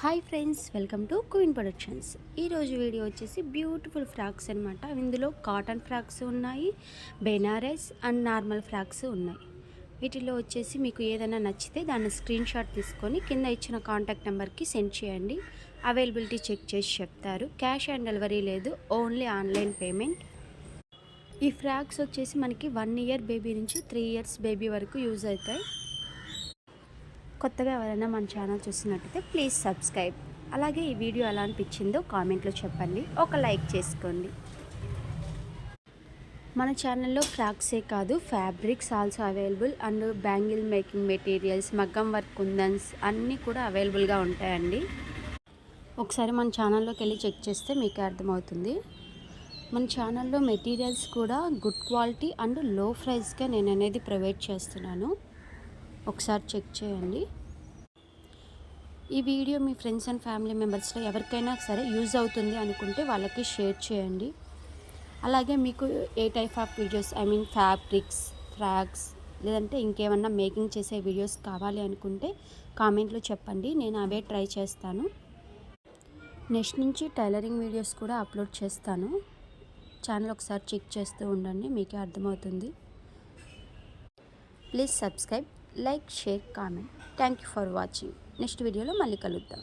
Hi friends, welcome to queen productions. ఈరోజు video వచ్చేసి beautiful frocks అనమాట. ఇందులో కాటన్ ఫ్రాక్స్ ఉన్నాయి, బెనారస్ అండ్ నార్మల్ ఫ్రాక్స్ ఉన్నాయి. వీటిలో వచ్చేసి మీకు ఏదైనా నచ్చితే దాన్ని స్క్రీన్ షాట్ తీసుకొని కింద ఇచ్చిన కాంటాక్ట్ నెంబర్కి సెండ్ చేయండి. అవైలబిలిటీ చెక్ చేసి చెప్తారు. క్యాష్ ఆన్ డెలివరీ లేదు, ఓన్లీ ఆన్లైన్ పేమెంట్. ఈ ఫ్రాక్స్ వచ్చేసి మనకి 1 ఇయర్ బేబీ నుంచి 3 ఇయర్స్ బేబీ వరకు యూజ్ అవుతాయి. కొత్తగా ఎవరైనా మన ఛానల్ చూసినట్టయితే ప్లీజ్ సబ్స్క్రైబ్. అలాగే ఈ వీడియో ఎలా అనిపించిందో కామెంట్లో చెప్పండి, ఒక లైక్ చేసుకోండి. మన ఛానల్లో ఫ్రాక్సే కాదు, fabrics also available and bangle making materials, మగ్గం వర్క్ కుందన్స్ అన్నీ కూడా అవైలబుల్గా ఉంటాయండి. ఒకసారి మన ఛానల్లోకి వెళ్ళి చెక్ చేస్తే మీకు అర్థమవుతుంది. మన ఛానల్లో మెటీరియల్స్ కూడా గుడ్ క్వాలిటీ అండ్ లో ప్రైస్గా నేను అనేది ప్రొవైడ్ చేస్తున్నాను. ఒకసారి చెక్ చేయండి. ఈ వీడియో మీ ఫ్రెండ్స్ అండ్ ఫ్యామిలీ మెంబర్స్లో ఎవరికైనా సరే యూజ్ అవుతుంది అనుకుంటే వాళ్ళకి షేర్ చేయండి. అలాగే మీకు ఏ type of videos, fabrics, frocks లేదంటే ఇంకేమన్నా మేకింగ్ చేసే వీడియోస్ కావాలి అనుకుంటే కామెంట్లో చెప్పండి, నేను అవే ట్రై చేస్తాను. నెక్స్ట్ నుంచి టైలరింగ్ వీడియోస్ కూడా అప్లోడ్ చేస్తాను. ఛానల్ ఒకసారి చెక్ చేస్తూ ఉండండి, మీకే అర్థమవుతుంది. Please subscribe, like, share, comment. Thank you for watching. Next వీడియోలో మళ్ళీ కలుద్దాం.